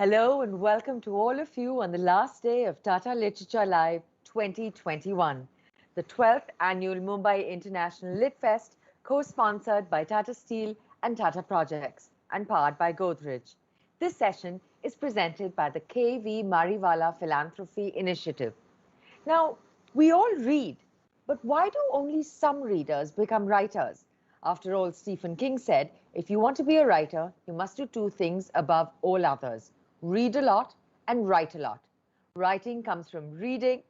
Hello and welcome to all of you on the last day of Tata Literature Live 2021, the 12th annual Mumbai International Lit Fest, co-sponsored by Tata Steel and Tata Projects and powered by Godrej. This session is presented by the K.V. Mariwala Philanthropy Initiative. Now, we all read, but why do only some readers become writers? After all, Stephen King said, if you want to be a writer, you must do two things above all others: read a lot and write a lot. Writing comes from reading,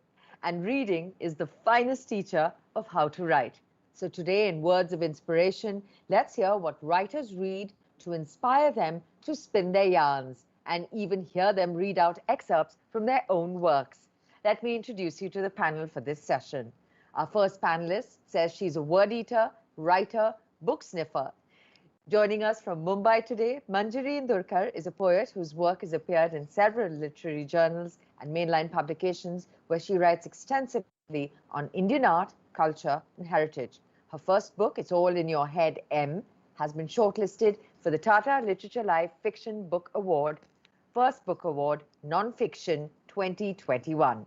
and reading is the finest teacher of how to write. So today, in Words of Inspiration, let's hear what writers read to inspire them to spin their yarns, and even hear them read out excerpts from their own works. Let me introduce you to the panel for this session. Our first panelist says she's a word eater, writer, book sniffer. Joining us from Mumbai today, Manjiri Indurkar is a poet whose work has appeared in several literary journals and mainline publications, where she writes extensively on Indian art, culture, and heritage. Her first book, It's All in Your Head, M, has been shortlisted for the Tata Literature Live Fiction Book Award, First Book Award, Non-Fiction 2021.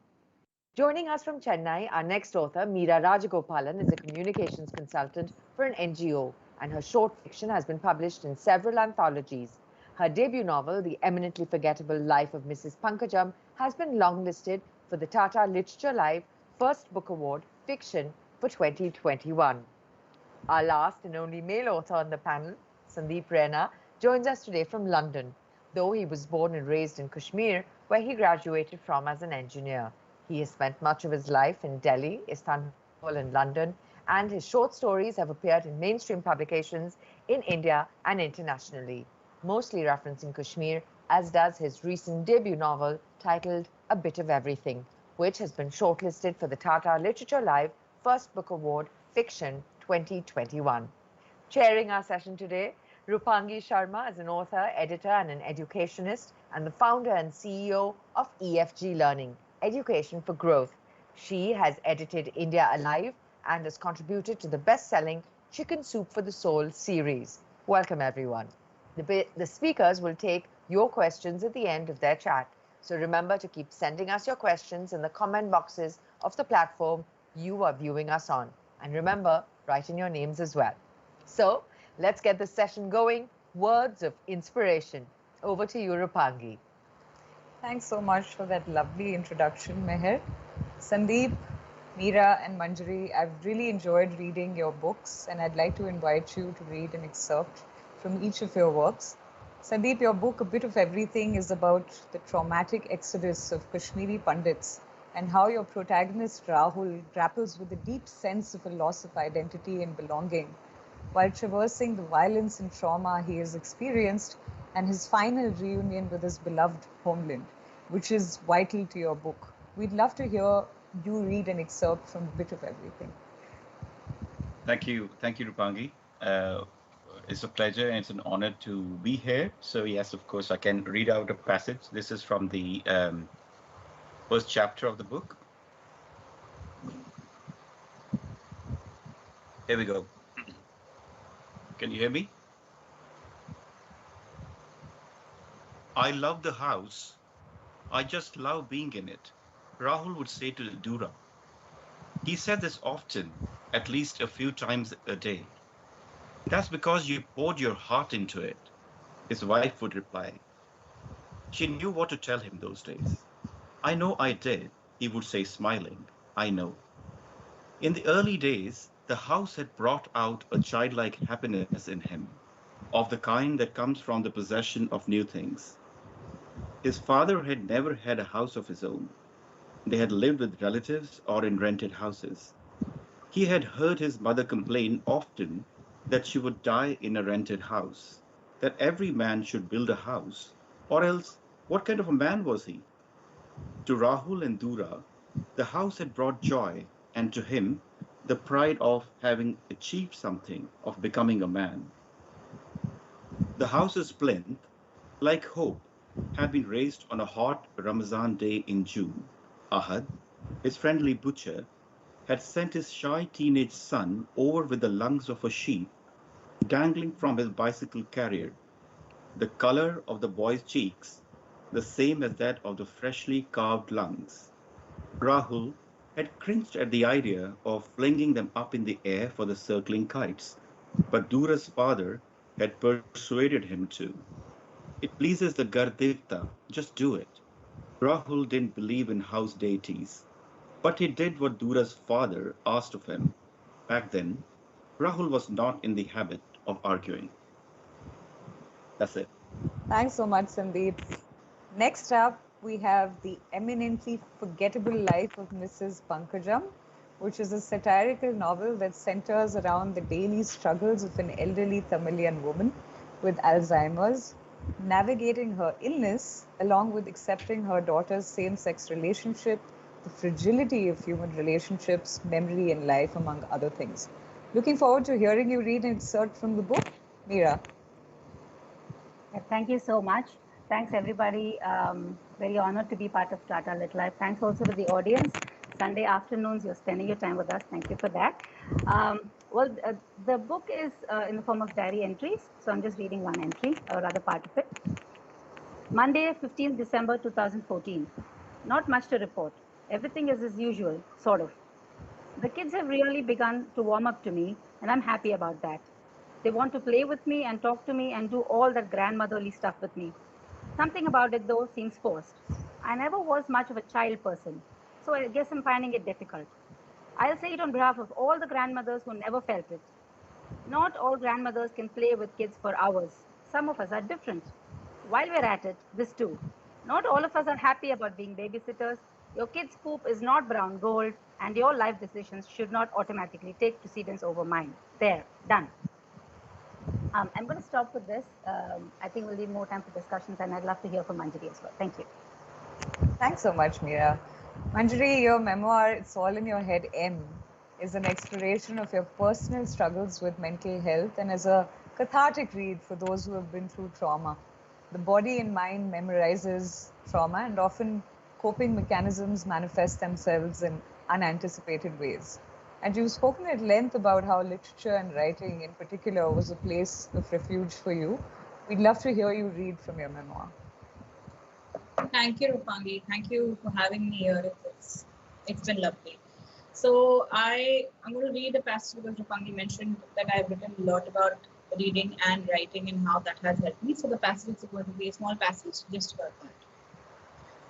Joining us from Chennai, our next author, Meera Rajagopalan, is a communications consultant for an NGO, and her short fiction has been published in several anthologies. Her debut novel, The Eminently Forgettable Life of Mrs. Pankajam, has been longlisted for the Tata Literature Live First Book Award, Fiction for 2021. Our last and only male author on the panel, Sandeep Rena, joins us today from London, though he was born and raised in Kashmir, where he graduated from as an engineer. He has spent much of his life in Delhi, Istanbul, and London, and his short stories have appeared in mainstream publications in India and internationally, mostly referencing Kashmir, as does his recent debut novel titled A Bit of Everything, which has been shortlisted for the Tata Literature Live First Book Award, Fiction 2021. Chairing our session today, Rupangi Sharma is an author, editor, and an educationist, and the founder and CEO of EFG Learning, Education for Growth. She has edited India Alive and has contributed to the best-selling Chicken Soup for the Soul series. Welcome, everyone. The speakers will take your questions at the end of their chat. So remember to keep sending us your questions in the comment boxes of the platform you are viewing us on. And remember, write in your names as well. So let's get the session going. Words of inspiration. Over to you, Rupangi. Thanks so much for that lovely introduction, Meher. Sandeep, Meera, and Manjiri, I've really enjoyed reading your books, and I'd like to invite you to read an excerpt from each of your works. Sandeep, your book, A Bit of Everything, is about the traumatic exodus of Kashmiri Pandits and how your protagonist, Rahul, grapples with a deep sense of a loss of identity and belonging while traversing the violence and trauma he has experienced, and his final reunion with his beloved homeland, which is vital to your book. We'd love to hear you read an excerpt from A Bit of Everything. Thank you, Rupangi. It's a pleasure and it's an honor to be here. So yes, of course, I can read out a passage. This is from the first chapter of the book. Here we go. Can you hear me? I love the house. I just love being in it, Rahul would say to Dura. He said this often, at least a few times a day. That's because you poured your heart into it, his wife would reply. She knew what to tell him those days. I know I did, he would say, smiling. I know. In the early days, the house had brought out a childlike happiness in him, of the kind that comes from the possession of new things. His father had never had a house of his own. They had lived with relatives or in rented houses. He had heard his mother complain often that she would die in a rented house, that every man should build a house, or else what kind of a man was he? To Rahul and Dura, the house had brought joy, and to him, the pride of having achieved something, of becoming a man. The house's plinth, like hope, had been raised on a hot Ramazan day in June. Ahad, his friendly butcher, had sent his shy teenage son over with the lungs of a sheep dangling from his bicycle carrier. The color of the boy's cheeks the same as that of the freshly carved lungs. Rahul had cringed at the idea of flinging them up in the air for the circling kites, but Dura's father had persuaded him to. It pleases the Gardevta, just do it. Rahul didn't believe in house deities, but he did what Dura's father asked of him. Back then, Rahul was not in the habit of arguing. That's it. Thanks so much, Sandeep. Next up, we have The Eminently Forgettable Life of Mrs. Pankajam, which is a satirical novel that centers around the daily struggles of an elderly Tamilian woman with Alzheimer's, navigating her illness along with accepting her daughter's same sex relationship, the fragility of human relationships, memory, and life, among other things. Looking forward to hearing you read an excerpt from the book. Meera. Thank you so much. Thanks, everybody. Very honored to be part of Tata Lit Life. Thanks also to the audience. Sunday afternoons, you're spending your time with us. Thank you for that. The book is in the form of diary entries. So I'm just reading one entry, or rather part of it. Monday, 15th December 2014. Not much to report. Everything is as usual, sort of. The kids have really begun to warm up to me, and I'm happy about that. They want to play with me and talk to me and do all that grandmotherly stuff with me. Something about it, though, seems forced. I never was much of a child person, so I guess I'm finding it difficult. I'll say it on behalf of all the grandmothers who never felt it. Not all grandmothers can play with kids for hours. Some of us are different. While we're at it, this too. Not all of us are happy about being babysitters. Your kid's poop is not brown gold, and your life decisions should not automatically take precedence over mine. There, done. I'm going to stop with this. I think we'll leave more time for discussions, and I'd love to hear from Manjiri as well. Thank you. Thanks so much, Meera. Manjiri, your memoir, It's All in Your Head, M, is an exploration of your personal struggles with mental health and is a cathartic read for those who have been through trauma. The body and mind memorizes trauma, and often coping mechanisms manifest themselves in unanticipated ways. And you've spoken at length about how literature and writing in particular was a place of refuge for you. We'd love to hear you read from your memoir. Thank you, Rupangi. Thank you for having me here. It's been lovely. So I'm going to read a passage because Rupangi mentioned that I've written a lot about reading and writing and how that has helped me. So the passage is going to be a small passage just about that.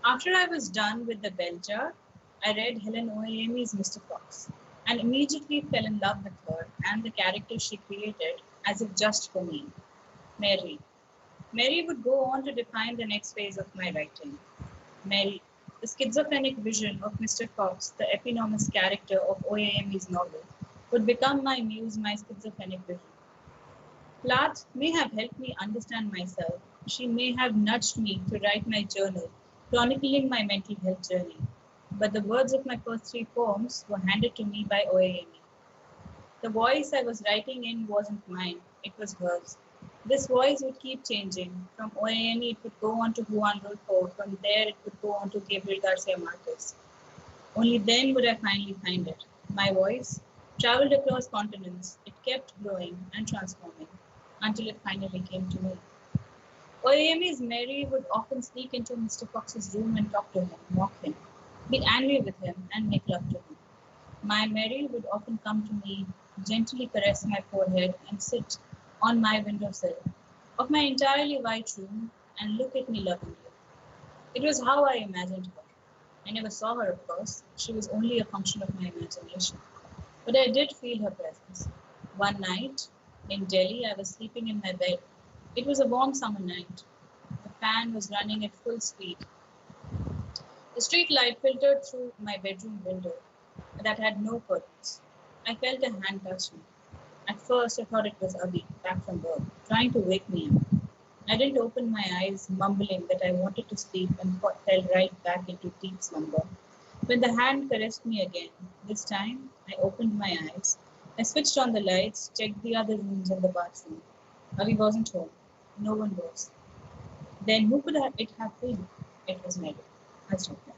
After I was done with the bell jar, I read Helen Oemi's Mr. Fox and immediately fell in love with her and the character she created as if just for me, Mary. Mary would go on to define the next phase of my writing. Mary, the schizophrenic vision of Mr. Fox, the eponymous character of Oemi's novel, would become my muse, my schizophrenic vision. Plath may have helped me understand myself. She may have nudged me to write my journal, chronicling my mental health journey. But the words of my first three poems were handed to me by Oemi. The voice I was writing in wasn't mine, it was hers. This voice would keep changing. From Oemi, it would go on to Juan Rulfo. From there, it would go on to Gabriel Garcia Marquez. Only then would I finally find it. My voice traveled across continents. It kept growing and transforming until it finally came to me. Oemi's Mary would often sneak into Mr. Fox's room and talk to him, mock him, be angry with him, and make love to him. My Mary would often come to me, gently caress my forehead, and sit on my windowsill of my entirely white room and look at me lovingly. It was how I imagined her. I never saw her, of course. She was only a function of my imagination. But I did feel her presence. One night in Delhi, I was sleeping in my bed. It was a warm summer night. The fan was running at full speed. The street light filtered through my bedroom window that had no curtains. I felt a hand touch me. At first, I thought it was Abhi, back from work, trying to wake me up. I didn't open my eyes, mumbling that I wanted to sleep, and fell right back into deep slumber. When the hand caressed me again, this time I opened my eyes. I switched on the lights, checked the other rooms and the bathroom. Abhi wasn't home. No one was. Then who could it have been? It was Mary. I stopped there.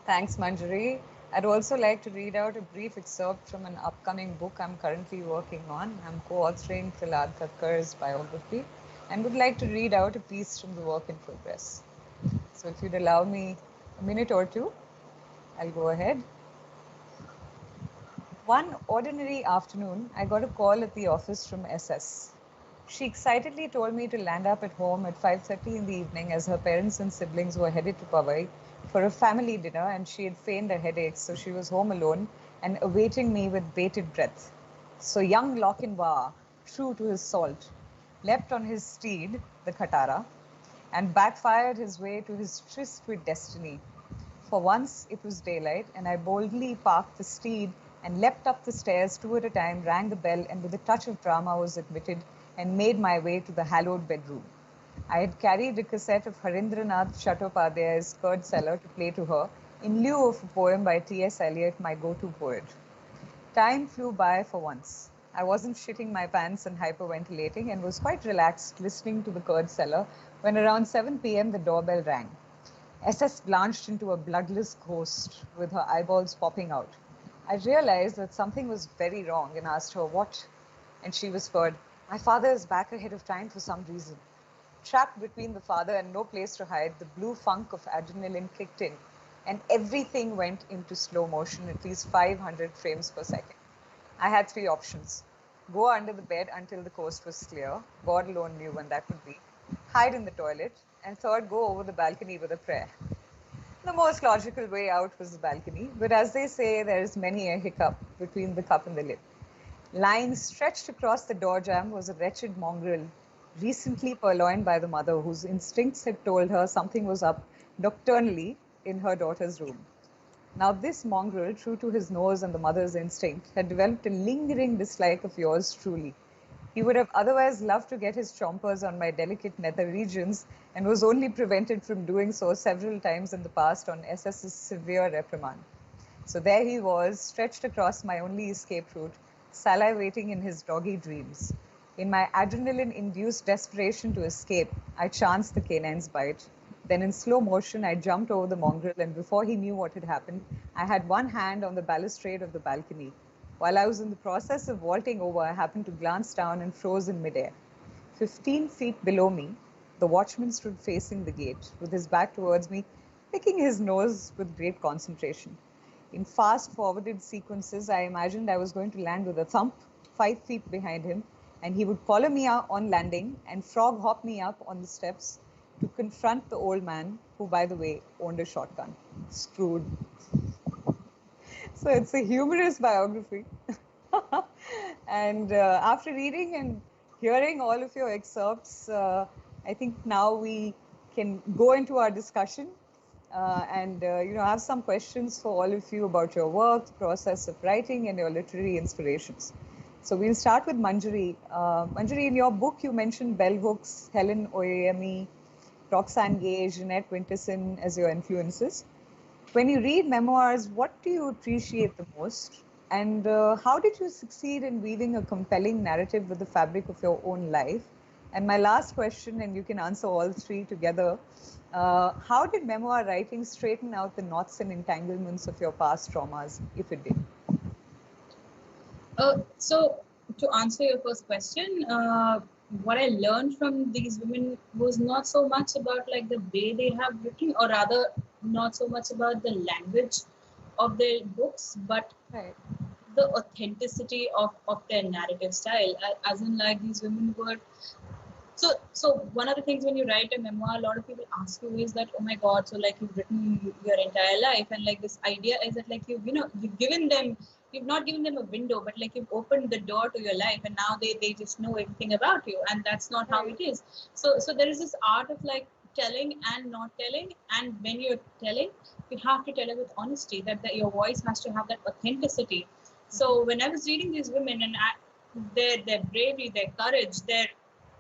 Thanks, Manjari. I'd also like to read out a brief excerpt from an upcoming book I'm currently working on. I'm co-authoring Prahlad Thakkar's biography, and would like to read out a piece from the work in progress. So if you'd allow me a minute or two, I'll go ahead. One ordinary afternoon, I got a call at the office from SS. She excitedly told me to land up at home at 5:30 in the evening as her parents and siblings were headed to Powai for a family dinner, and she had feigned a headache, so she was home alone and awaiting me with bated breath. So young Lochinvar, true to his salt, leapt on his steed, the Khatara, and backfired his way to his tryst with destiny. For once it was daylight, and I boldly parked the steed and leapt up the stairs two at a time, rang the bell, and with a touch of drama was admitted and made my way to the hallowed bedroom. I had carried a cassette of Harindranath Chattopadhyay's Curd Cellar to play to her in lieu of a poem by T.S. Eliot, my go-to poet. Time flew by for once. I wasn't shitting my pants and hyperventilating and was quite relaxed listening to the Curd Cellar when around 7 p.m. the doorbell rang. SS blanched into a bloodless ghost with her eyeballs popping out. I realized that something was very wrong and asked her what, and she whispered, "My father is back ahead of time for some reason." Trapped between the father and no place to hide, the blue funk of adrenaline kicked in, and everything went into slow motion at least 500 frames per second. I had three options: go under the bed until the coast was clear, God alone knew when that would be, hide in the toilet, and third, go over the balcony with a prayer. The most logical way out was the balcony, but as they say, there is many a hiccup between the cup and the lip. Lying stretched across the door jamb was a wretched mongrel, recently purloined by the mother, whose instincts had told her something was up nocturnally in her daughter's room. Now, this mongrel, true to his nose and the mother's instinct, had developed a lingering dislike of yours truly. He would have otherwise loved to get his chompers on my delicate nether regions and was only prevented from doing so several times in the past on SS's severe reprimand. So there he was, stretched across my only escape route, salivating in his doggy dreams. In my adrenaline-induced desperation to escape, I chanced the canine's bite. Then in slow motion, I jumped over the mongrel, and before he knew what had happened, I had one hand on the balustrade of the balcony. While I was in the process of vaulting over, I happened to glance down and froze in midair. 15 feet below me, the watchman stood facing the gate, with his back towards me, picking his nose with great concentration. In fast-forwarded sequences, I imagined I was going to land with a thump 5 feet behind him, and he would collar me on landing and frog hop me up on the steps to confront the old man, who, by the way, owned a shotgun. Screwed. So it's a humorous biography. And after reading and hearing all of your excerpts, I think now we can go into our discussion and have some questions for all of you about your work, the process of writing, and your literary inspirations. So we'll start with Manjiri. Manjiri, in your book, you mentioned bell hooks, Helen Oyemi, Roxane Gay, Jeanette Winterson as your influences. When you read memoirs, what do you appreciate the most? And how did you succeed in weaving a compelling narrative with the fabric of your own life? And my last question, and you can answer all three together, how did memoir writing straighten out the knots and entanglements of your past traumas, if it did? So to answer your first question, what I learned from these women was not so much about like the way they have written, or rather not so much about the language of their books, but the authenticity of their narrative style. As in, like, these women were so one of the things when you write a memoir, a lot of people ask you is that, oh my god, so like you've written your entire life, and like this idea is that like you've not given them a window, but like you've opened the door to your life, and now they just know everything about you, and that's not how it is. So there is this art of like telling and not telling, and when you're telling, you have to tell it with honesty, that your voice has to have that authenticity. So when I was reading these women, and their bravery, their courage, their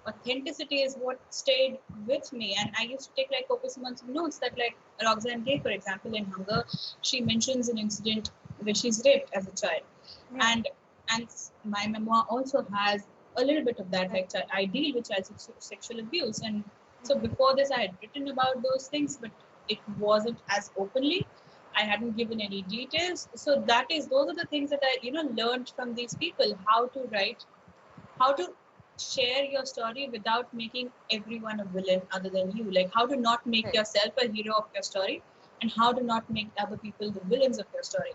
authenticity is what stayed with me. And I used to take like copious amounts of notes that, like, Roxane Gay, for example, in Hunger, she mentions an incident where she's raped as a child. And my memoir also has a little bit of that, like I deal with child sexual abuse. And so before this, I had written about those things, but it wasn't as openly. I hadn't given any details. So those are the things that I, learned from these people, how to write, how to share your story without making everyone a villain other than you. Like how to not make Right. yourself a hero of your story, and how to not make other people the villains of your story.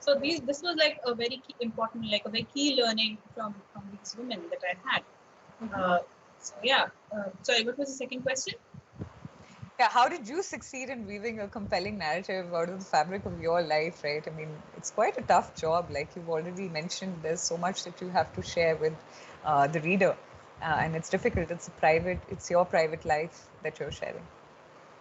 So this was like a very important, like a very key learning from these women that I had. So yeah. Sorry, what was the second question? Yeah, how did you succeed in weaving a compelling narrative out of the fabric of your life, right? I mean, it's quite a tough job. Like you've already mentioned, there's so much that you have to share with the reader, and it's difficult. It's your private life that you're sharing.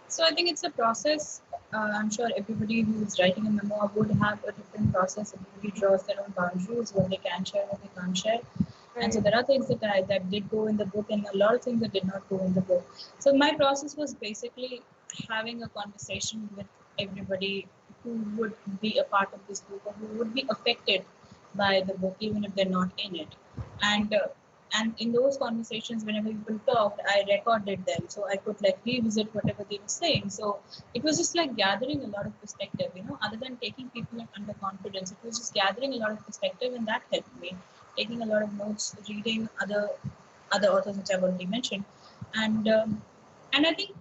So I think it's a process. I'm sure everybody who's writing a memoir would have a different process. Everybody draws their own boundaries, what they can share, what they can't share. And so there are things that did go in the book, and a lot of things that did not go in the book. So my process was basically having a conversation with everybody who would be a part of this book or who would be affected by the book, even if they're not in it. And in those conversations, whenever people talked, I recorded them so I could like revisit whatever they were saying. So it was just like gathering a lot of perspective, other than taking people in under confidence. It was just gathering a lot of perspective, and that helped me. Taking a lot of notes, reading other authors which I've already mentioned, and I think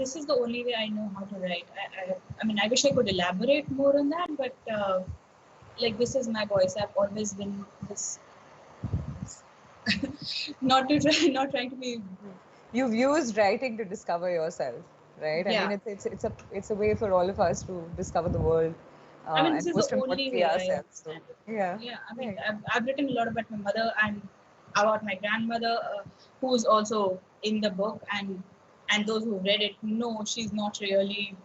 this is the only way I know how to write. I mean, I wish I could elaborate more on that, but like this is my voice. I've always been this. Not trying to be. You've used writing to discover yourself, right? Yeah. I mean, it's a way for all of us to discover the world. I mean, this and is most the only importantly, way I ourselves. So, understand it. yeah. Yeah, I mean, Right. I've written a lot about my mother and about my grandmother, who's also in the book, and those who read it know she's not really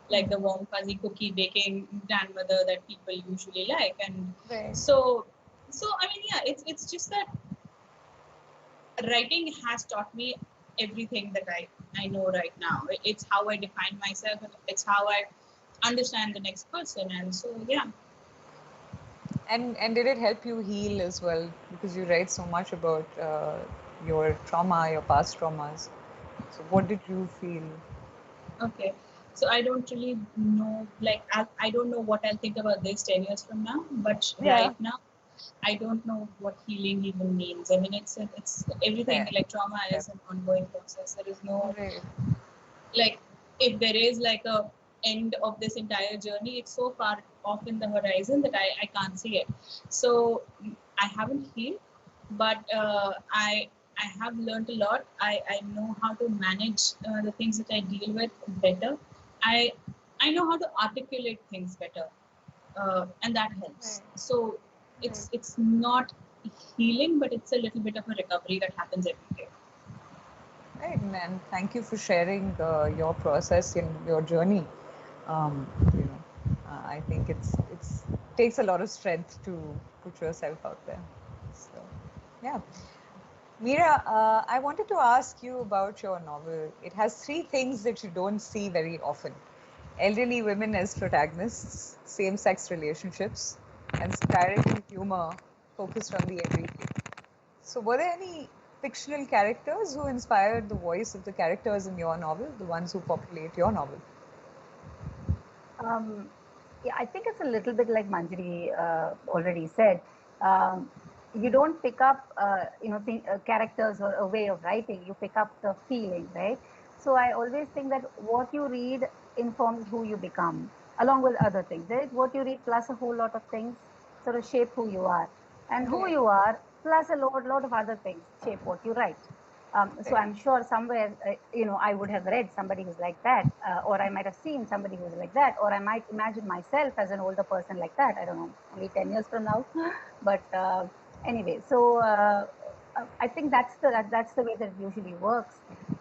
like the warm fuzzy cookie baking grandmother that people usually like, and Right. so I mean, yeah, it's just that writing has taught me everything that I know right now. It's how I define myself, and it's how I understand the next person, and so yeah. And did it help you heal as well? Because you write so much about your trauma, your past traumas. So what did you feel? Okay. So I don't really know, like, I don't know what I'll think about this 10 years from now, but right now, I don't know what healing even means. I mean, it's everything, Fair. like trauma is an ongoing process. There is no, Right. like, if there is like a end of this entire journey, it's so far off in the horizon that I can't see it. So I haven't healed, but I have learned a lot. I know how to manage the things that I deal with better. I I know how to articulate things better, and that helps. So it's not healing, but it's a little bit of a recovery that happens every day. Right, and thank you for sharing your process and your journey. You know, I think it's takes a lot of strength to put yourself out there. So, yeah. Meera, I wanted to ask you about your novel. It has three things that you don't see very often: elderly women as protagonists, same-sex relationships, and satirical humor focused on the everyday. So, were there any fictional characters who inspired the voice of the characters in your novel, the ones who populate your novel? Yeah, I think it's a little bit like Manjiri already said. Um, you don't pick up, characters or a way of writing. You pick up the feeling, right? So I always think that what you read informs who you become, along with other things. Right? What you read plus a whole lot of things sort of shape who you are, and who you are plus a lot of other things shape what you write. So I'm sure somewhere, I would have read somebody who's like that, or I might have seen somebody who's like that, or I might imagine myself as an older person like that. I don't know, only 10 years from now. But anyway, so I think that's the way that it usually works.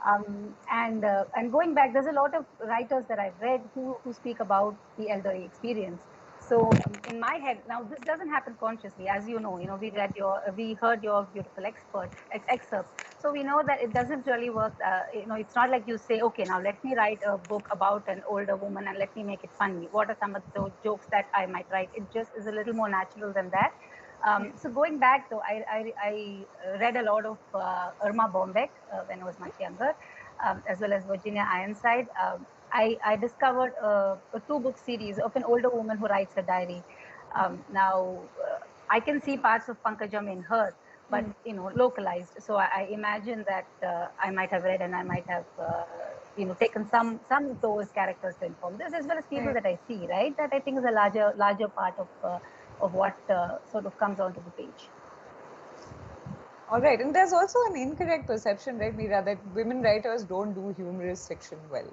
And going back, there's a lot of writers that I've read who speak about the elderly experience. So in my head, now this doesn't happen consciously, as we heard your beautiful excerpts. So we know that it doesn't really work. It's not like you say, okay, now let me write a book about an older woman and let me make it funny. What are some of the jokes that I might write? It just is a little more natural than that. So going back though, I read a lot of Irma Bombeck when I was much younger, as well as Virginia Ironside. I discovered a two-book series of an older woman who writes her diary. Now, I can see parts of Pankajam in her, but localized. So I imagine that I might have read and I might have taken some of those characters to inform this, as well as people that I see, right? That I think is a larger part of what sort of comes onto the page. All right, and there's also an incorrect perception, right, Meera, that women writers don't do humorous fiction well.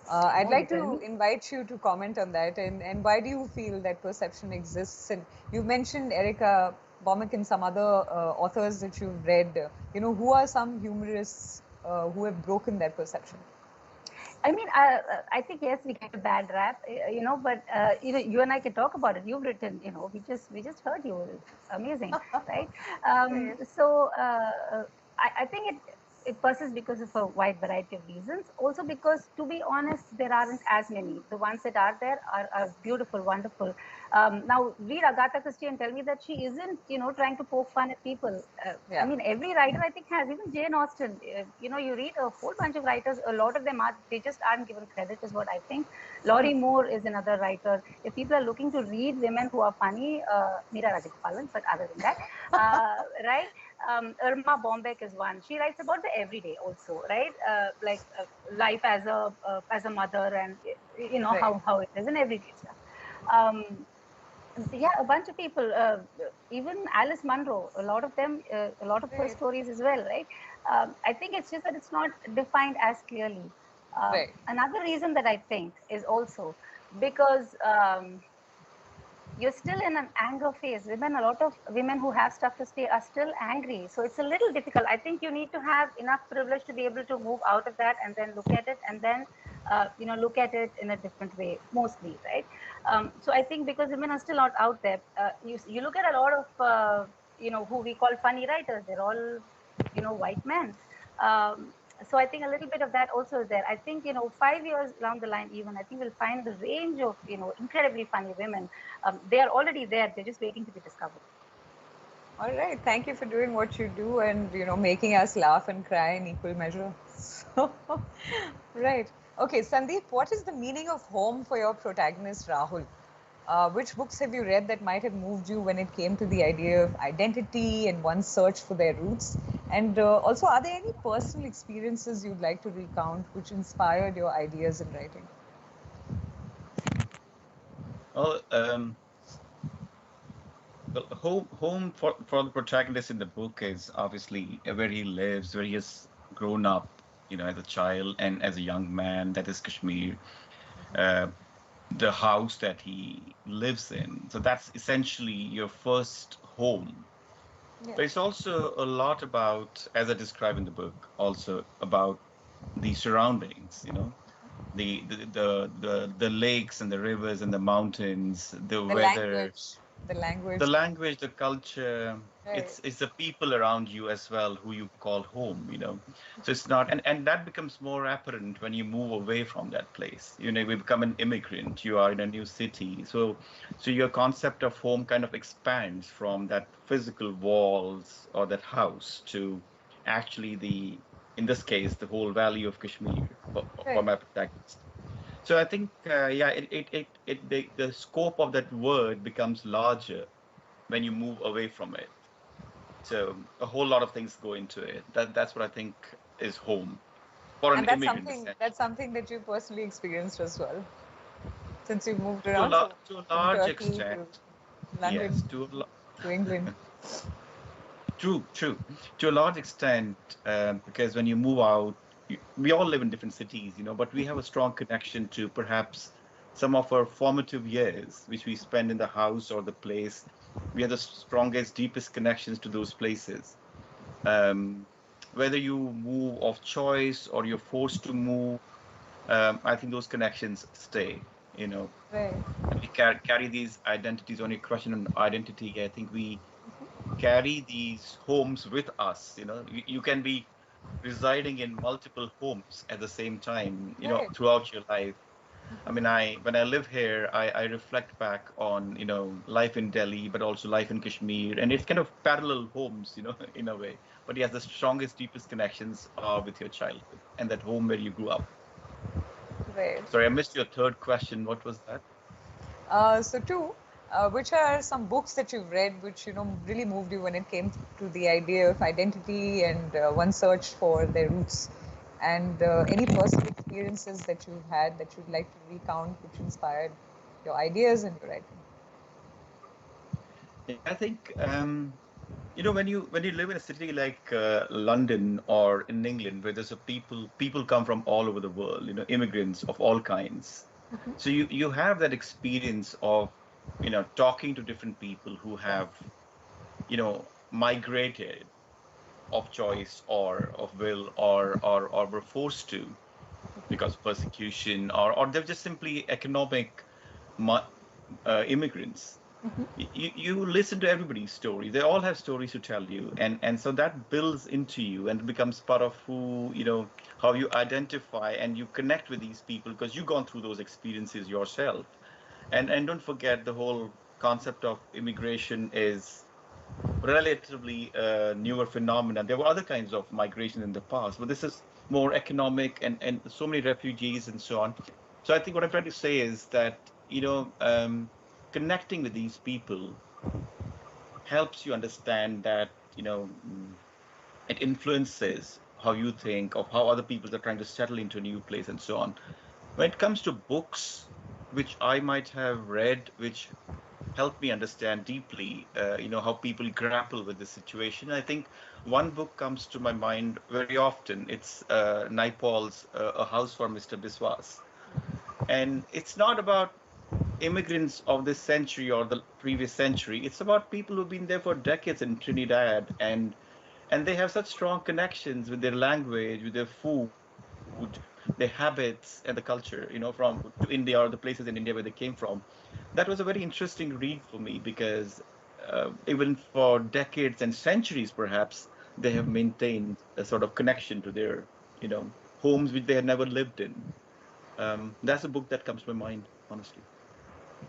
I'd like to invite you to comment on that, and why do you feel that perception exists? And you mentioned Erica Bomick and some other authors that you've read. Who are some humorists who have broken that perception? I mean, I think yes, we get a bad rap, but you and I can talk about it. You've written, we just heard you. It's amazing, right? So I think it persists because of a wide variety of reasons. Also because, to be honest, there aren't as many. The ones that are there are beautiful, wonderful. Now, read Agatha Christie and tell me that she isn't, trying to poke fun at people. I mean, every writer, I think, has, even Jane Austen. You read a whole bunch of writers, a lot of them they just aren't given credit, is what I think. Laurie Moore is another writer. If people are looking to read women who are funny, Meera Rajagopalan, but other than that, right? Irma Bombeck is one. She writes about the everyday also, right? Like life as a mother, and how it is, and everyday stuff. Yeah, a bunch of people, even Alice Munro, a lot of them, a lot of her stories as well, right? I think it's just that it's not defined as clearly. Another reason that I think is also because you're still in an anger phase. A lot of women who have stuff to say are still angry. So it's a little difficult. I think you need to have enough privilege to be able to move out of that and then look at it, and then, look at it in a different way, mostly, right? So I think because women are still not out there, you look at a lot of, who we call funny writers, they're all, white men. So I think a little bit of that also is there. I think, 5 years down the line, even, I think we'll find the range of, incredibly funny women. They are already there. They're just waiting to be discovered. All right. Thank you for doing what you do and, making us laugh and cry in equal measure. Right. Okay, Sandeep, what is the meaning of home for your protagonist, Rahul? Which books have you read that might have moved you when it came to the idea of identity and one's search for their roots? And also, are there any personal experiences you'd like to recount which inspired your ideas in writing? Well, home for the protagonist in the book is obviously where he lives, where he has grown up, as a child and as a young man. That is Kashmir. The house that he lives in. So that's essentially your first home. But it's also a lot about, as I describe in the book, also about the surroundings, the lakes and the rivers and the mountains, the weather, the language, the culture. It's the people around you as well who you call home, So it's not, and that becomes more apparent when you move away from that place. You become an immigrant. You are in a new city, so your concept of home kind of expands from that physical walls or that house to actually in this case, the whole valley of Kashmir for my protagonist. So I think, the scope of that word becomes larger when you move away from it. So a whole lot of things go into it. That's what I think is home for an immigrant. That's something that you personally experienced as well, since you moved around. To a large extent, London, yes, to England. True. To a large extent, because when you move out, we all live in different cities, but we have a strong connection to perhaps some of our formative years, which we spend in the house or the place. We have the strongest, deepest connections to those places. Whether you move of choice or you're forced to move, I think those connections stay, Right. We carry these identities. On your question on identity, I think we carry these homes with us. You can be residing in multiple homes at the same time, throughout your life. I mean, when I live here, I reflect back on, life in Delhi, but also life in Kashmir, and it's kind of parallel homes, in a way. But yes, the strongest, deepest connections are with your childhood and that home where you grew up. Right. Sorry, I missed your third question. What was that? So two, which are some books that you've read which really moved you when it came to the idea of identity and one search for their roots, and any personal experiences that you've had that you'd like to recount which inspired your ideas and your writing? Yeah, I think when you live in a city like London or in England, where there's a people come from all over the world, immigrants of all kinds. So you have that experience of talking to different people who have migrated of choice or of will or were forced to because of persecution or they're just simply economic immigrants. You listen to everybody's story. They all have stories to tell you, and so that builds into you and becomes part of who how you identify and you connect with these people because you've gone through those experiences yourself. And don't forget the whole concept of immigration is relatively newer phenomenon. There were other kinds of migration in the past, but this is more economic and so many refugees and so on. So I think what I'm trying to say is that connecting with these people helps you understand that it influences how you think of how other people are trying to settle into a new place and so on. When it comes to books which I might have read which help me understand deeply how people grapple with the situation, I think one book comes to my mind very often. It's Naipaul's A House for Mr. Biswas, and it's not about immigrants of this century or the previous century. It's about people who've been there for decades in Trinidad, and they have such strong connections with their language, with their food, their habits, and the culture, from to India or the places in India where they came from. That was a very interesting read for me because even for decades and centuries, perhaps, they have maintained a sort of connection to their, homes which they had never lived in. That's a book that comes to my mind, honestly.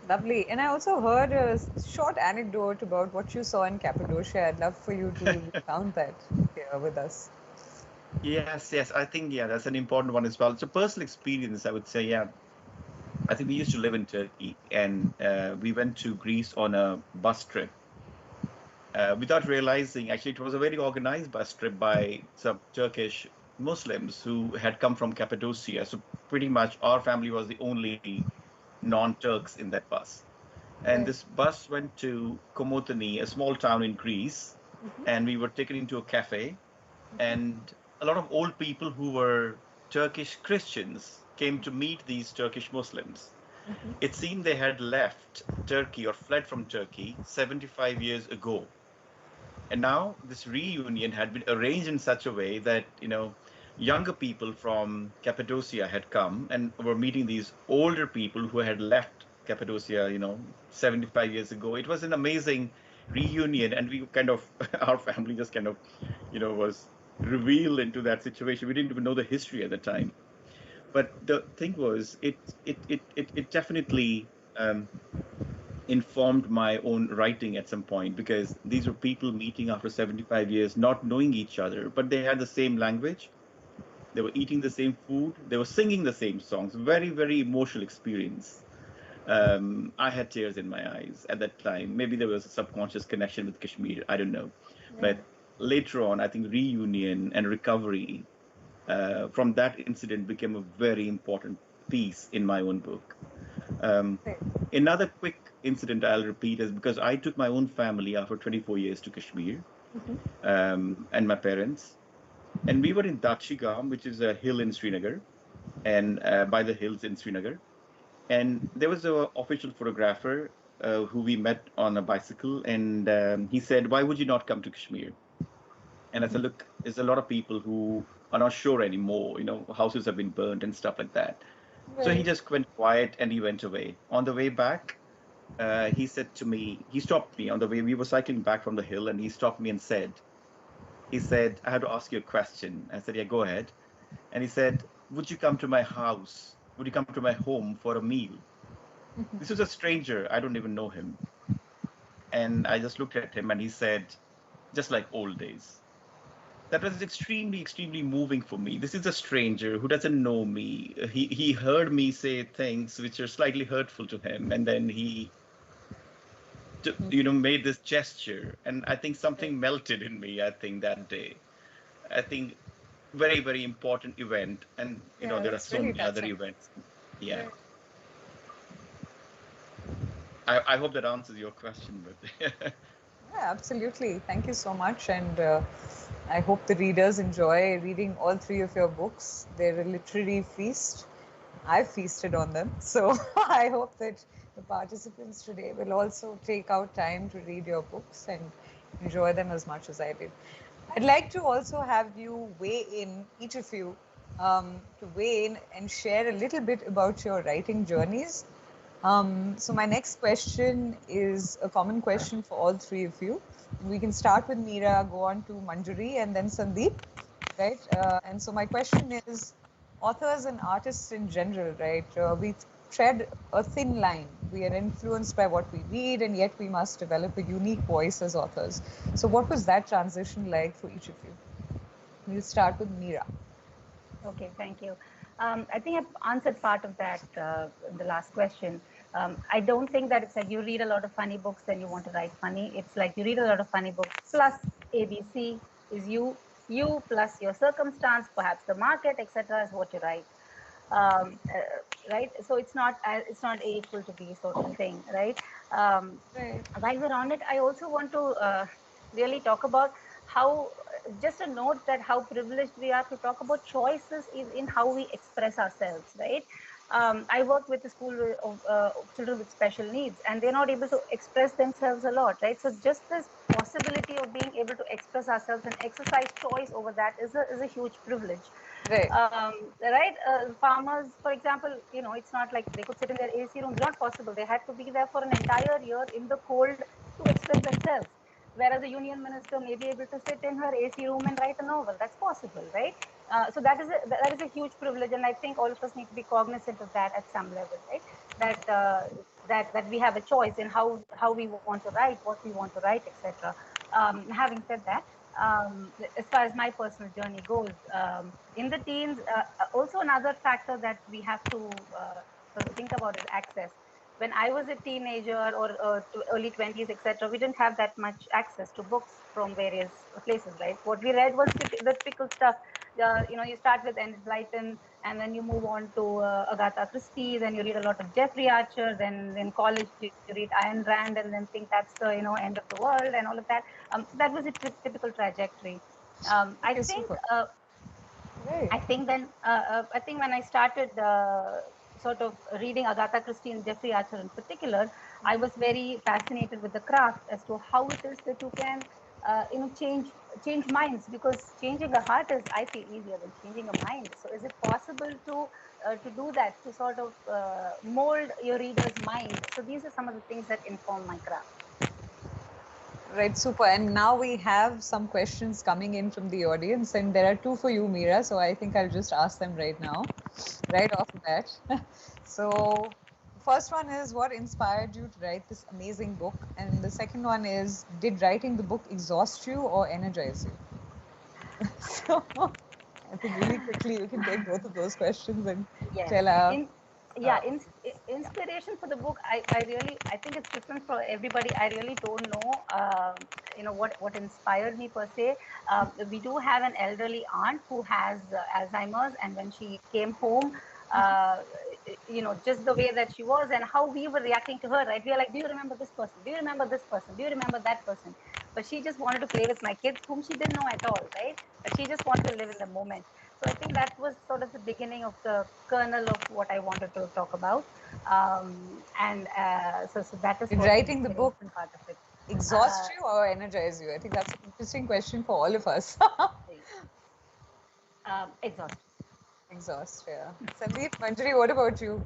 Lovely. And I also heard a short anecdote about what you saw in Cappadocia. I'd love for you to recount that here with us. Yes, yes. I think, yeah, that's an important one as well. It's a personal experience, I would say. Yeah. I think we used to live in Turkey and we went to Greece on a bus trip without realizing, actually, it was a very organized bus trip by some Turkish Muslims who had come from Cappadocia. So pretty much our family was the only non-Turks in that bus. And Right. this bus went to Komotini, a small town in Greece, and we were taken into a cafe. And a lot of old people who were Turkish Christians came to meet these Turkish Muslims. It seemed they had left Turkey or fled from Turkey 75 years ago. And now this reunion had been arranged in such a way that, younger people from Cappadocia had come and were meeting these older people who had left Cappadocia, 75 years ago. It was an amazing reunion. And we kind of, our family just kind of, was revealed into that situation. We didn't even know the history at the time. But the thing was, it definitely informed my own writing at some point because these were people meeting after 75 years, not knowing each other, but they had the same language. They were eating the same food. They were singing the same songs. Very, very emotional experience. I had tears in my eyes at that time. Maybe there was a subconscious connection with Kashmir. I don't know. But later on, I think reunion and recovery from that incident became a very important piece in my own book. Another quick incident I'll repeat is because I took my own family after 24 years to Kashmir and my parents. And we were in Dakshigam, which is a hill in Srinagar, and by the hills in Srinagar. And there was an official photographer who we met on a bicycle, and he said, "Why would you not come to Kashmir?" And I said, "Look, there's a lot of people who are not sure anymore. Houses have been burned and stuff like that." So he just went quiet and he went away. On the way back, he said to me, he stopped me on the way. We were cycling back from the hill, and he stopped me and he said, "I had to ask you a question." I said, "Yeah, go ahead." And he said, "Would you come to my house? Would you come to my home for a meal?" This was a stranger. I don't even know him. And I just looked at him and he said, "Just like old days." That was extremely, extremely moving for me. This is a stranger who doesn't know me. He heard me say things which are slightly hurtful to him. And then he made this gesture, and I think something melted in me. I think that day, I think very, very important event, and Yeah, there are that's so really many other touching. events. Yeah, Right. I hope that answers your question, but Yeah, absolutely. Thank you so much. And I hope the readers enjoy reading all three of your books. They're a literary feast. I've feasted on them. So I hope that the participants today will also take out time to read your books and enjoy them as much as I did. I'd like to also have you weigh in, each of you, to weigh in and share a little bit about your writing journeys. So my next question is a common question for all three of you. We can start with Meera, go on to Manjiri, and then Sandeep, right? And so my question is, authors and artists in general, right? We tread a thin line. We are influenced by what we read, and yet we must develop a unique voice as authors. So what was that transition like for each of you? We'll start with Meera. Okay, thank you. I think I've answered part of that in the last question. I don't think that it's like you read a lot of funny books, then you want to write funny. It's like you read a lot of funny books, plus ABC is you plus your circumstance, perhaps the market, etc., is what you write. Right? So it's not A equal to B sort of thing, right? Right. While we're on it, I also want to really talk about how, just a note that how privileged we are to talk about choices in how we express ourselves, right? I work with a school of children with special needs, and they're not able to express themselves a lot, right? So just this possibility of being able to express ourselves and exercise choice over that is a huge privilege. Right. Right? Farmers, for example, it's not like they could sit in their AC rooms. Not possible. They had to be there for an entire year in the cold to express themselves. Whereas a union minister may be able to sit in her AC room and write a novel. That's possible, right? So that is a huge privilege, and I think all of us need to be cognizant of that at some level, right? That we have a choice in how we want to write, what we want to write, etc. Having said that, as far as my personal journey goes, in the teens, also another factor that we have to sort of think about is access. When I was a teenager or early 20s, etc., we didn't have that much access to books from various places, right? What we read was the typical stuff. You start with Enid Blyton, and then you move on to Agatha Christie, then you read a lot of Jeffrey Archer, then in college you read Ayn Rand, and then think that's the end of the world and all of that. So that was a typical trajectory. I Okay, think super. Right. I think when I started sort of reading Agatha Christie and Jeffrey Archer in particular, I was very fascinated with the craft as to how it is that you can change minds, because changing a heart is, I feel, easier than changing a mind. So is it possible to do that, to sort of mold your reader's mind? So these are some of the things that inform my craft. Right, super. And now we have some questions coming in from the audience, and there are two for you, Meera. So I think I'll just ask them right now, right off the bat. So, first one is, what inspired you to write this amazing book? And the second one is, did writing the book exhaust you or energize you? So, I think really quickly we can take both of those questions and Yes. tell our. Yeah, inspiration for the book, I think it's different for everybody. I really don't know what inspired me per se. We do have an elderly aunt who has Alzheimer's, and when she came home, uh, just the way that she was and how we were reacting to her, right? We are like, do you remember this person, do you remember this person, do you remember that person? But she just wanted to play with my kids, whom she didn't know at all, right? But she just wanted to live in the moment. So I think that was sort of the beginning of the kernel of what I wanted to talk about. And so that is Did for the writing the book inspiration part of it. exhaust you or energize you? I think that's an interesting question for all of us. Exhaust. Exhaust, yeah. Sandeep, Manjiri, what about you?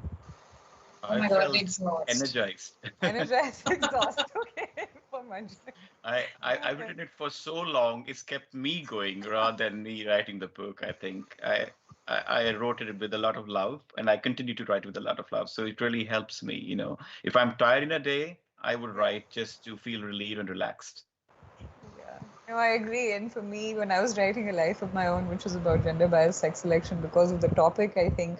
Oh I my God, felt exhaust. energized. Energized, exhaust. Okay, for Manjiri. I've written it for so long, it's kept me going rather than me writing the book. I think I wrote it with a lot of love, and I continue to write with a lot of love. So it really helps me. If I'm tired in a day, I would write just to feel relieved and relaxed. Yeah, no, I agree. And for me, when I was writing A Life of My Own, which was about gender biased sex selection, because of the topic, I think,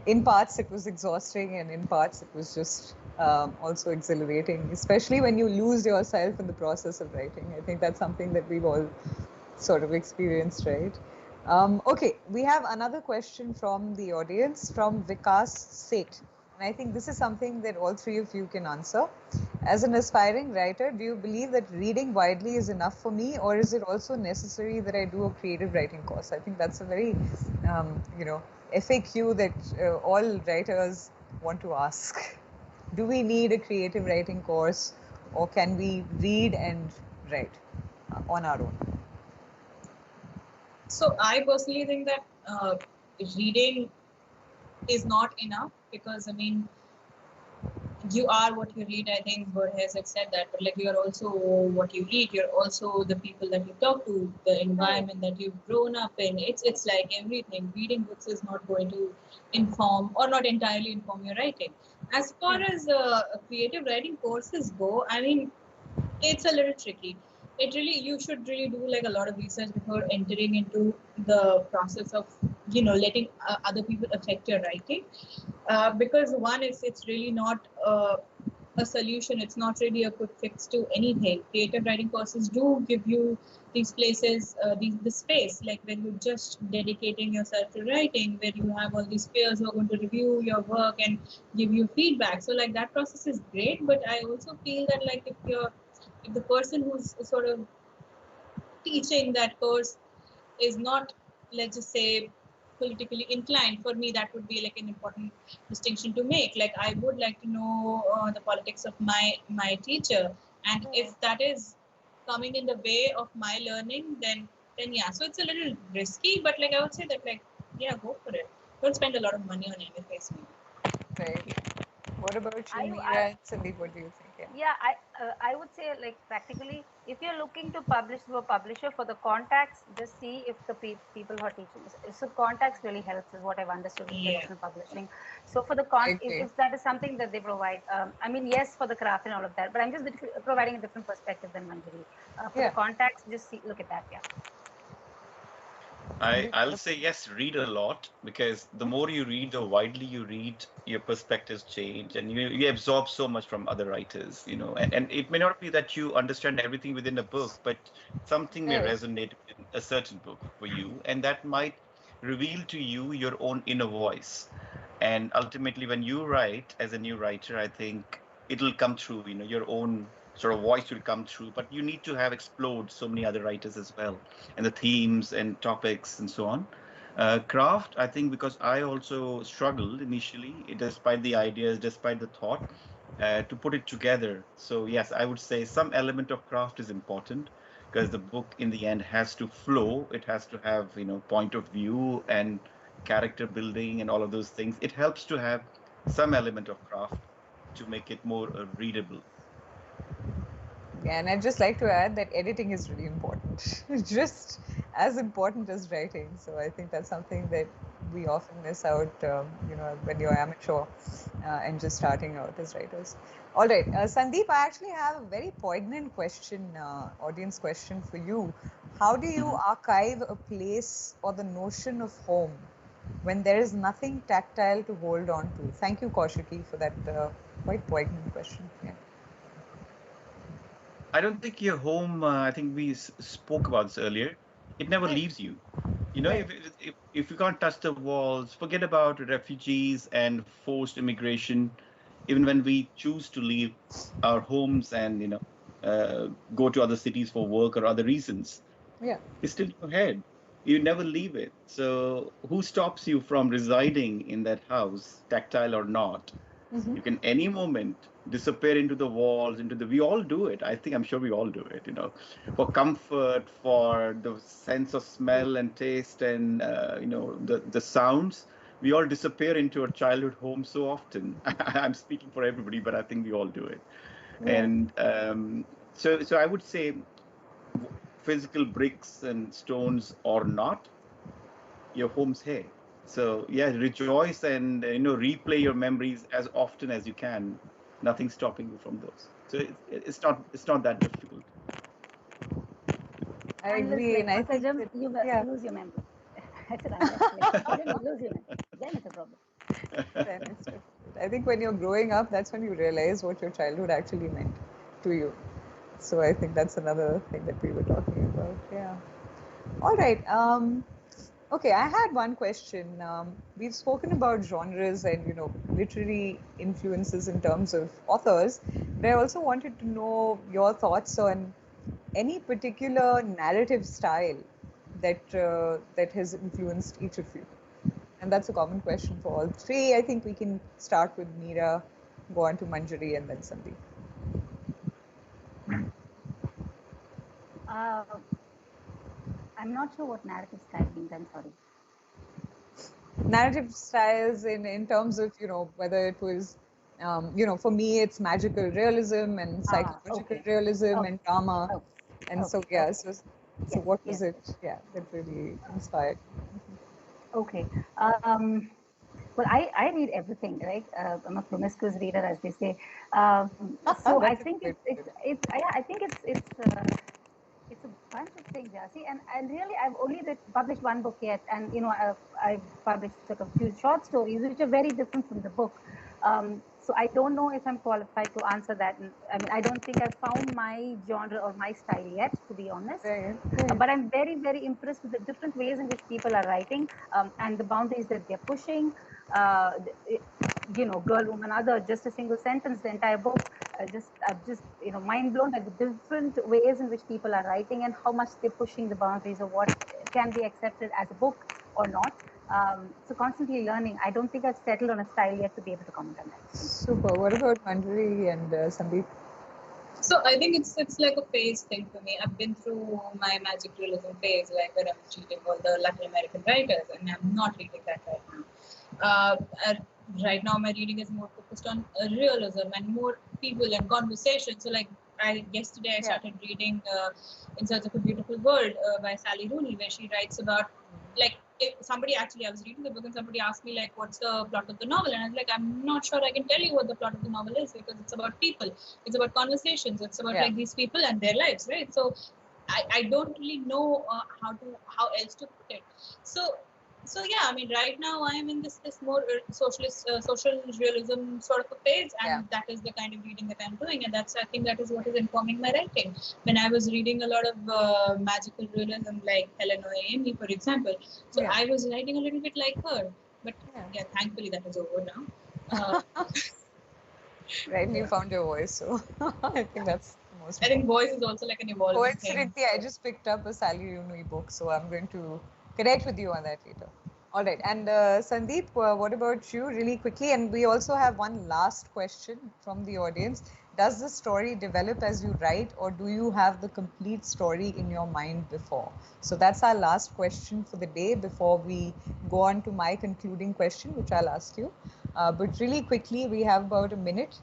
in parts it was exhausting, and in parts it was just also exhilarating, especially when you lose yourself in the process of writing. I think that's something that we've all sort of experienced, right? Okay, we have another question from the audience from Vikas Seth. And I think this is something that all three of you can answer. As an aspiring writer, do you believe that reading widely is enough for me, or is it also necessary that I do a creative writing course? I think that's a very, FAQ that all writers want to ask. Do we need a creative writing course, or can we read and write on our own? So I personally think that reading is not enough, because I mean, you are what you read. I think Borges had said that, but like, you are also what you read. You're also the people that you talk to, the environment that you've grown up in. It's like everything. Reading books is not going to inform, or not entirely inform, your writing. As far as creative writing courses go, I mean, it's a little tricky. It really, you should really do like a lot of research before entering into the process of, letting other people affect your writing, because one is, it's really not a solution. It's not really a quick fix to anything. Creative writing courses do give you these places, the space, like when you're just dedicating yourself to writing, where you have all these peers who are going to review your work and give you feedback. So like, that process is great, but I also feel that like, if the person who's sort of teaching that course is not, let's just say, politically inclined, for me that would be like an important distinction to make. Like, I would like to know the politics of my teacher, and if that is coming in the way of my learning, then yeah. So it's a little risky, but like, I would say that, like, yeah, go for it. Don't spend a lot of money on MFAs. Right. What about you, Meera and Sandeep? What do you think? Yeah, I would say, like, practically, if you're looking to publish through a publisher, for the contacts, just see if the people who are teaching. So contacts really helps, is what I've understood in traditional publishing. So for the if that is something that they provide, I mean, yes, for the craft and all of that, but I'm just providing a different perspective than Manjiri. For the contacts, just look at that. Yeah. I'll say yes, read a lot, because the more you read, the widely you read, your perspectives change, and you absorb so much from other writers, and it may not be that you understand everything within a book, but something may resonate in a certain book for you, and that might reveal to you your own inner voice. And ultimately, when you write as a new writer, I think it'll come through, your own sort of voice will come through, but you need to have explored so many other writers as well, and the themes and topics and so on. Craft, I think, because I also struggled initially, despite the ideas, despite the thought, to put it together. So yes, I would say some element of craft is important, because the book in the end has to flow. It has to have, point of view and character building and all of those things. It helps to have some element of craft to make it more readable. Yeah, and I'd just like to add that editing is really important, just as important as writing. So I think that's something that we often miss out, when you're amateur and just starting out as writers. All right, Sandeep, I actually have a very poignant question, audience question for you. How do you archive a place or the notion of home when there is nothing tactile to hold on to? Thank you, Kaushiki, for that quite poignant question. Yeah. I don't think your home, I think we spoke about this earlier, it never leaves you. If you can't touch the walls, forget about refugees and forced immigration. Even when we choose to leave our homes and, go to other cities for work or other reasons, it's still in your head. You never leave it. So who stops you from residing in that house, tactile or not? You can any moment disappear into the walls, we all do it. I'm sure we all do it, for comfort, for the sense of smell and taste and, the sounds. We all disappear into our childhood home so often. I'm speaking for everybody, but I think we all do it. And so I would say physical bricks and stones or not, your home's here. So yeah, rejoice and replay your memories as often as you can. Nothing's stopping you from those. So it's not that difficult. I agree, and I think you lose your memory. I said, unless you lose your memory, then it's a problem. Then it's different. I think when you're growing up, that's when you realize what your childhood actually meant to you. So I think that's another thing that we were talking about. Yeah. All right. Okay, I had one question. We've spoken about genres and literary influences in terms of authors, but I also wanted to know your thoughts on any particular narrative style that has influenced each of you. And that's a common question for all three. I think we can start with Meera, go on to Manjari, and then Sandeep. I'm not sure what narrative style means. I'm sorry. Narrative styles in terms of whether it was for me it's magical realism and psychological Okay. realism Oh, and drama, oh, and so okay, yeah. okay. So Yes, what was yes. it? Yeah, that really inspired. Okay. Well, I read everything, right? I'm a promiscuous reader, as they say. So I That's a good think way to put it. I think it's a bunch of things, yeah. See, and really, I've only published one book yet, and I've published like a few short stories, which are very different from the book. So I don't know if I'm qualified to answer that. And, I mean, I don't think I've found my genre or my style yet, to be honest. Right, But I'm very, very impressed with the different ways in which people are writing, and the boundaries that they're pushing. Uh, girl, woman, other, just a single sentence, the entire book. I'm just mind blown at the different ways in which people are writing and how much they're pushing the boundaries of what can be accepted as a book or not. So constantly learning. I don't think I've settled on a style yet to be able to comment on that. Super. What about Manjari and Sandeep? So I think it's like a phase thing for me. I've been through my magic realism phase, like when I was reading all the Latin American writers, and I'm not reading that right now. Right now, my reading is more focused on realism and more people and conversation. So, like, yesterday I started reading "In Search of a Beautiful World" by Sally Rooney, where she writes about like if somebody actually I was reading the book and somebody asked me like what's the plot of the novel, and I was like, I'm not sure I can tell you what the plot of the novel is because it's about people, it's about conversations, it's about like these people and their lives, right? So I don't really know how else to put it. So yeah, I mean, right now I am in this more social realism sort of a phase, and that is the kind of reading that I'm doing, and I think that is what is informing my writing. When I was reading a lot of magical realism, like Helen or Amy, for example, so I was writing a little bit like her, but yeah, thankfully that is over now. Right, and you found your voice, so I think that's the most. I think voice is also like an evolving Coincidentally, thing. I just picked up a Sally Rooney book, so I'm going to connect with you on that later. All right, and Sandeep, what about you, really quickly? And we also have one last question from the audience. Does the story develop as you write, or do you have the complete story in your mind before? So that's our last question for the day before we go on to my concluding question, which I'll ask you. But really quickly, we have about a minute.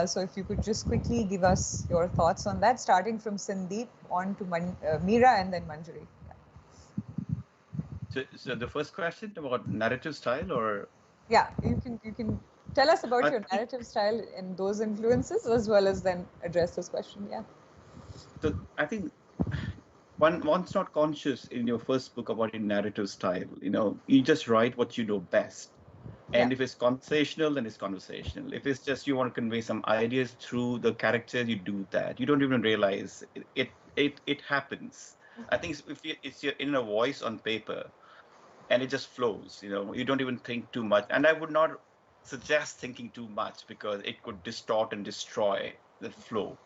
So if you could just quickly give us your thoughts on that, starting from Sandeep on to Meera and then Manjari. So the first question about narrative style, or you can tell us about I your think, narrative style and those influences, as well as then address this question. so I think one's not conscious in your first book about your narrative style. You just write what you know best. And if it's conversational, then it's conversational. If it's just you want to convey some ideas through the characters, you do that. You don't even realize it happens. I think it's your inner voice on paper, and it just flows. You don't even think too much. And I would not suggest thinking too much because it could distort and destroy the flow.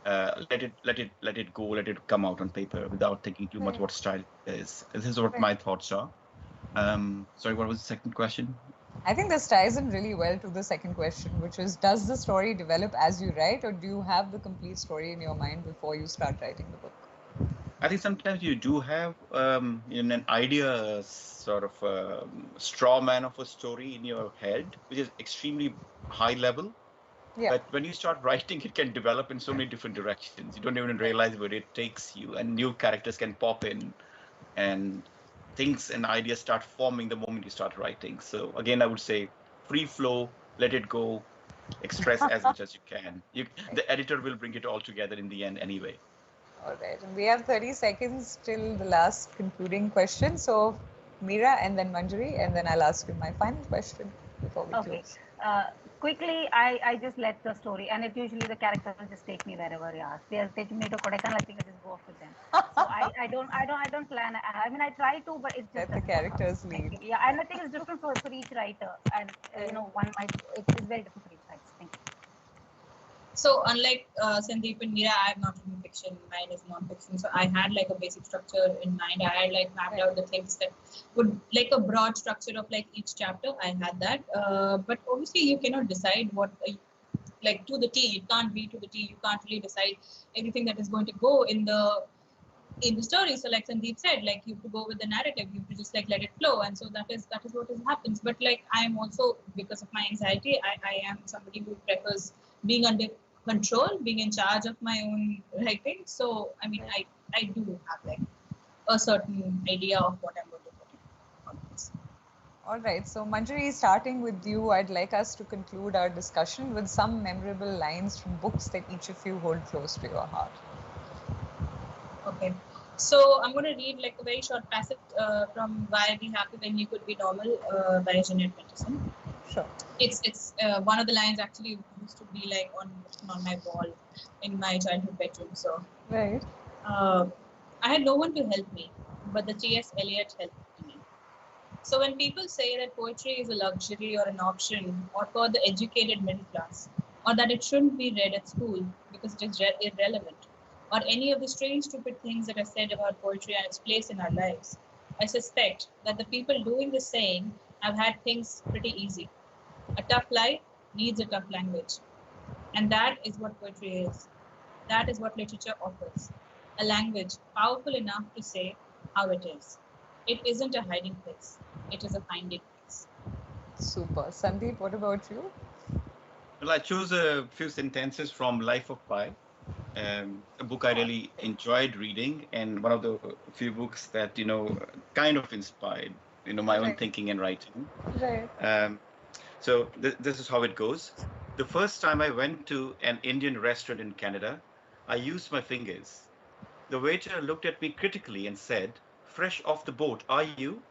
Let it go, let it come out on paper without thinking too much what style it is. This is what my thoughts are. Sorry, what was the second question? I think this ties in really well to the second question, which is, does the story develop as you write, or do you have the complete story in your mind before you start writing the book? I think sometimes you do have an idea, sort of straw man of a story in your head, which is extremely high level. But when you start writing, it can develop in so many different directions. You don't even realize where it takes you, and new characters can pop in, and things and ideas start forming the moment you start writing. So again, I would say free flow, let it go, express as much as you can. The editor will bring it all together in the end anyway. All right, and we have 30 seconds till the last concluding question. So Meera and then Manjiri, and then I'll ask you my final question before we Okay. close. Quickly, I just let the story, and it usually the characters will just take me wherever you ask. They're taking me to Kodaikanal, I think I just go off with them. So I don't plan. I mean, I try to, but it just Let the doesn't work out. characters Thank lead. you. Yeah, and I think it's different for each writer, and one might it's very different for each writer. Thank you. So unlike Sandeep and Meera, I have not written fiction. Mine is non-fiction. So I had like a basic structure in mind. I had like mapped out the things that would like a broad structure of like each chapter. I had that. But obviously you cannot decide what like to the T. It can't be to the T. You can't really decide everything that is going to go in the story. So like Sandeep said, like you have to go with the narrative. You have to just like let it flow. And so that is what happens. But like I am also, because of my anxiety, I am somebody who prefers being under control, being in charge of my own writing. So I mean, I do have like a certain idea of what I'm going to put on this. All right, so Manjari, starting with you, I'd like us to conclude our discussion with some memorable lines from books that each of you hold close to your heart. Okay. So I'm going to read like a very short passage from Why Be Happy When You Could Be Normal by Jeanette Peterson. Sure. It's one of the lines actually used to be like on my wall in my childhood bedroom. So Right. I had no one to help me, but the T.S. Eliot helped me. So when people say that poetry is a luxury or an option or for the educated middle class, or that it shouldn't be read at school because it is irrelevant, or any of the strange stupid things that are said about poetry and its place in our lives, I suspect that the people doing the saying have had things pretty easy. A tough life needs a tough language. And that is what poetry is. That is what literature offers. A language powerful enough to say how it is. It isn't a hiding place. It is a finding place. Super. Sandeep, what about you? Well, I chose a few sentences from Life of Pi, a book I really enjoyed reading, and one of the few books that kind of inspired my own Right. thinking and writing. Right. So this is how it goes. The first time I went to an Indian restaurant in Canada, I used my fingers. The waiter looked at me critically and said, "Fresh off the boat, are you?"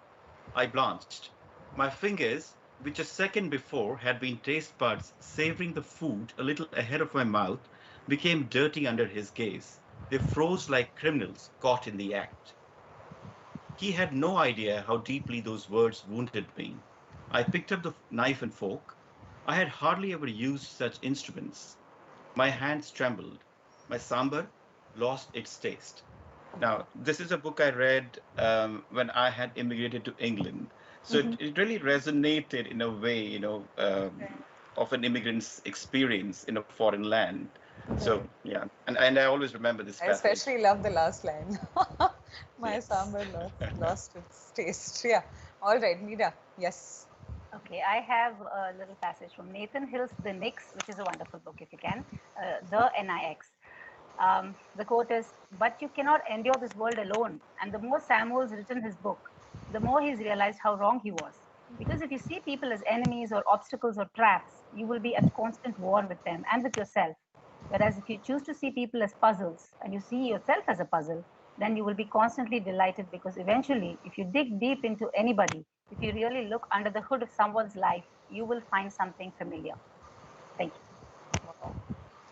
I blanched. My fingers, which a second before had been taste buds savoring the food a little ahead of my mouth, became dirty under his gaze. They froze like criminals caught in the act. He had no idea how deeply those words wounded me. I picked up the knife and fork. I had hardly ever used such instruments. My hands trembled. My sambar lost its taste. Now, this is a book I read when I had immigrated to England. So it really resonated in a way, of an immigrant's experience in a foreign land. So, yeah. And I always remember this I passage. especially love the last line. My Yes. sambar lost its taste. Yeah. All right, Meera. Yes. Okay, I have a little passage from Nathan Hill's The Nix, which is a wonderful book if you can. The Nix. The quote is, "But you cannot endure this world alone." And the more Samuel's written his book, the more he's realized how wrong he was. Because if you see people as enemies or obstacles or traps, you will be at constant war with them and with yourself. Whereas if you choose to see people as puzzles and you see yourself as a puzzle, then you will be constantly delighted, because eventually, if you dig deep into anybody, if you really look under the hood of someone's life, you will find something familiar. Thank you. Wow.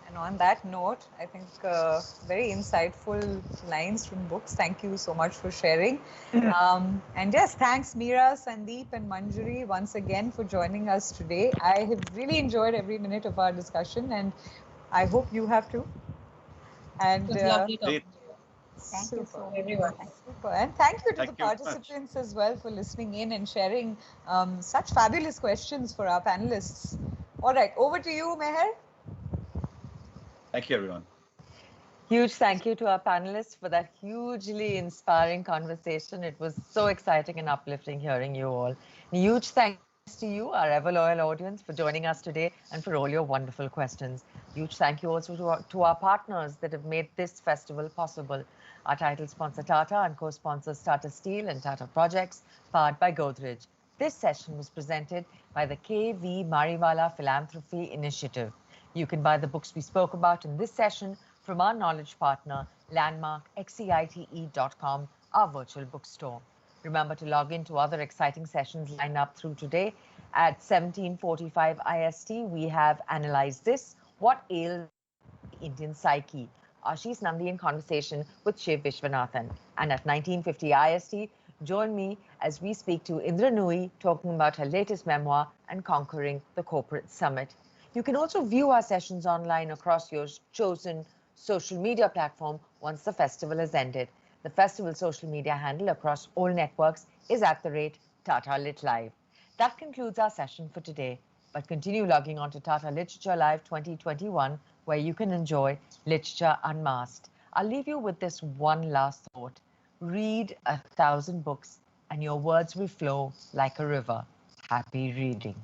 And on that note, I think very insightful lines from books. Thank you so much for sharing. And yes, thanks Meera, Sandeep and Manjari once again for joining us today. I have really enjoyed every minute of our discussion, and I hope you have too. And It was lovely talking to you. Thank you so much. Everyone. Super. And thank you to Thank the you very much. participants as well for listening in and sharing such fabulous questions for our panelists. All right, over to you, Meher. Thank you, everyone. Huge thank you to our panelists for that hugely inspiring conversation. It was so exciting and uplifting hearing you all. A huge thanks to you, our ever loyal audience, for joining us today and for all your wonderful questions. Huge thank you also to our partners that have made this festival possible. Our title sponsor Tata and co-sponsors Tata Steel and Tata Projects, powered by Godrej. This session was presented by the K.V. Mariwala Philanthropy Initiative. You can buy the books we spoke about in this session from our knowledge partner, landmark xcite.com, our virtual bookstore. Remember to log in to other exciting sessions lined up through today. At 17:45 IST, we have Analyze This, What Ails the Indian Psyche? Ashish Nandi in conversation with Shiv Vishwanathan. And at 19:50 IST, join me as we speak to Indra Nui talking about her latest memoir and conquering the corporate summit. You can also view our sessions online across your chosen social media platform once the festival has ended. The festival social media handle across all networks is @Tata Lit Live. That concludes our session for today. But continue logging on to Tata Literature Live 2021, where you can enjoy literature unmasked. I'll leave you with this one last thought. Read 1,000 books and your words will flow like a river. Happy reading.